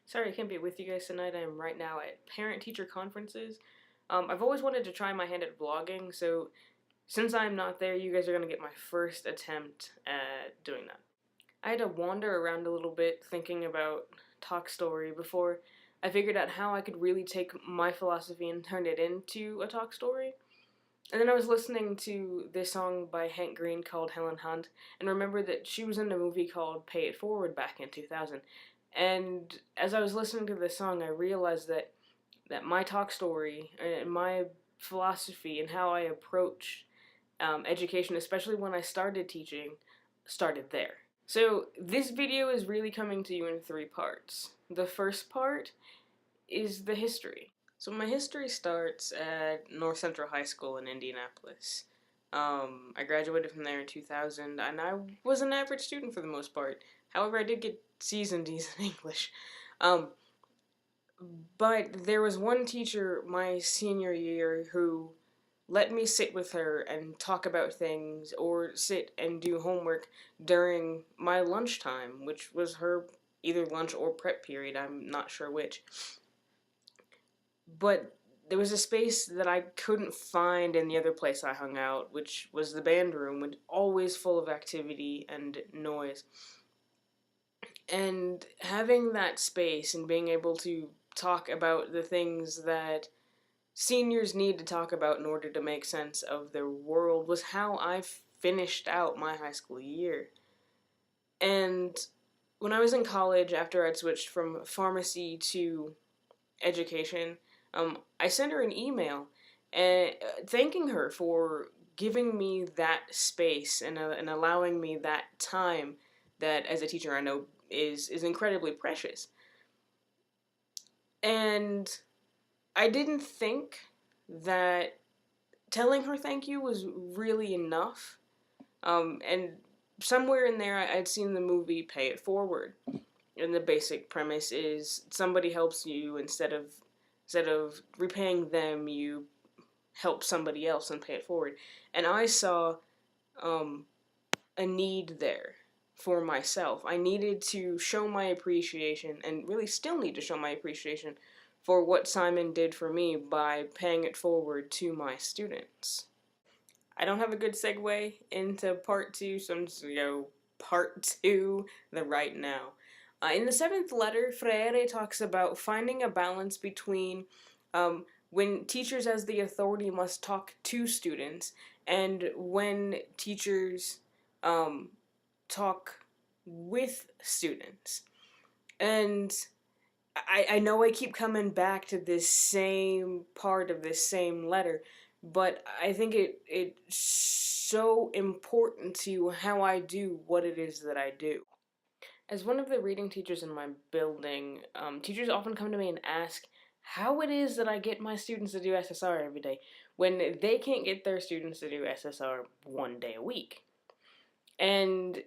Sorry I can't be with you guys tonight. I am right now at parent-teacher conferences. I've always wanted to try my hand at vlogging, so since I'm not there, you guys are going to get my first attempt at doing that. I had to wander around a little bit thinking about talk story before I figured out how I could really take my philosophy and turn it into a talk story. And then I was listening to this song by Hank Green called Helen Hunt, and remembered that she was in a movie called Pay It Forward back in 2000. And as I was listening to this song, I realized that my talk story and my philosophy and how I approach education, especially when I started teaching, started there. So this video is really coming to you in 3 parts. The first part is the history. So my history starts at North Central High School in Indianapolis. I graduated from there in 2000, and I was an average student for the most part. However, I did get C's and D's in English. But there was one teacher my senior year who let me sit with her and talk about things or sit and do homework during my lunchtime, which was her either lunch or prep period, I'm not sure which. But there was a space that I couldn't find in the other place I hung out, which was the band room, which always full of activity and noise. And having that space and being able to talk about the things that seniors need to talk about in order to make sense of their world was how I finished out my high school year. And when I was in college, after I'd switched from pharmacy to education, I sent her an email thanking her for giving me that space and allowing me that time that, as a teacher, I know is incredibly precious. And I didn't think that telling her thank you was really enough. And somewhere in there, I'd seen the movie Pay It Forward. And the basic premise is somebody helps you instead of repaying them, you help somebody else and pay it forward. And I saw a need there for myself. I needed to show my appreciation, and really still need to show my appreciation for what Simon did for me by paying it forward to my students. I don't have a good segue into part 2, so I'm just going to go part 2 the right now. In the 7th letter, Freire talks about finding a balance between when teachers as the authority must talk to students and when teachers talk with students. And I know I keep coming back to this same part of this same letter, but I think it's so important to how I do what it is that I do. As one of the reading teachers in my building, teachers often come to me and ask how it is that I get my students to do SSR every day when they can't get their students to do SSR 1 day a week. And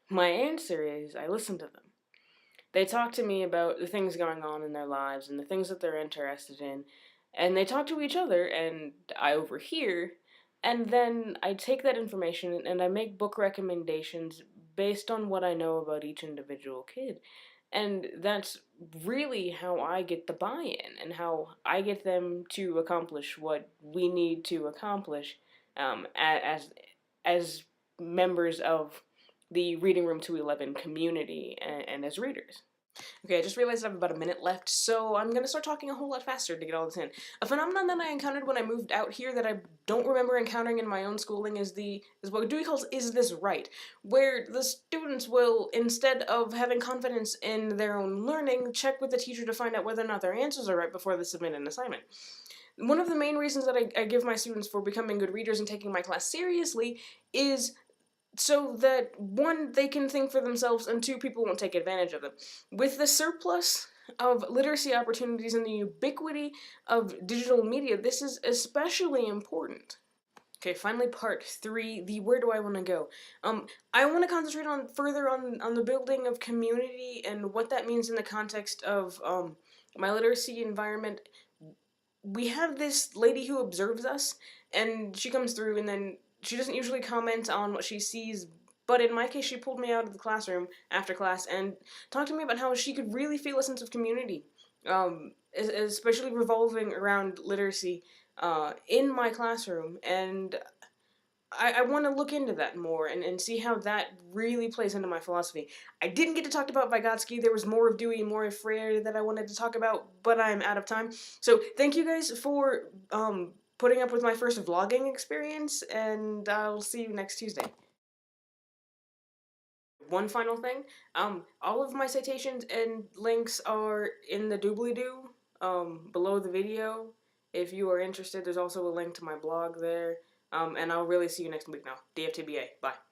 my answer is I listen to them. They talk to me about the things going on in their lives and the things that they're interested in, and they talk to each other, and I overhear, and then I take that information and I make book recommendations based on what I know about each individual kid. And that's really how I get the buy-in and how I get them to accomplish what we need to accomplish as members of the Reading Room 211 community and as readers. Okay, I just realized I have about a minute left, so I'm going to start talking a whole lot faster to get all this in. A phenomenon that I encountered when I moved out here that I don't remember encountering in my own schooling is what Dewey calls "is this right?", where the students will, instead of having confidence in their own learning, check with the teacher to find out whether or not their answers are right before they submit an assignment. One of the main reasons that I give my students for becoming good readers and taking my class seriously is so that, 1, they can think for themselves, and 2, people won't take advantage of them. With the surplus of literacy opportunities and the ubiquity of digital media, this is especially important. Okay, finally part 3, the where do I want to go. I want to concentrate further on the building of community and what that means in the context of my literacy environment. We have this lady who observes us, and she comes through, and then she doesn't usually comment on what she sees, But in my case, she pulled me out of the classroom after class and talked to me about how she could really feel a sense of community, especially revolving around literacy in my classroom. And I want to look into that more and see how that really plays into my philosophy. I didn't get to talk about Vygotsky. There was more of Dewey and more of Freire that I wanted to talk about, but I'm out of time. So thank you guys for putting up with my first vlogging experience, and I'll see you next Tuesday. One final thing, all of my citations and links are in the doobly-doo below the video. If you are interested, there's also a link to my blog there. And I'll really see you next week now. DFTBA. Bye.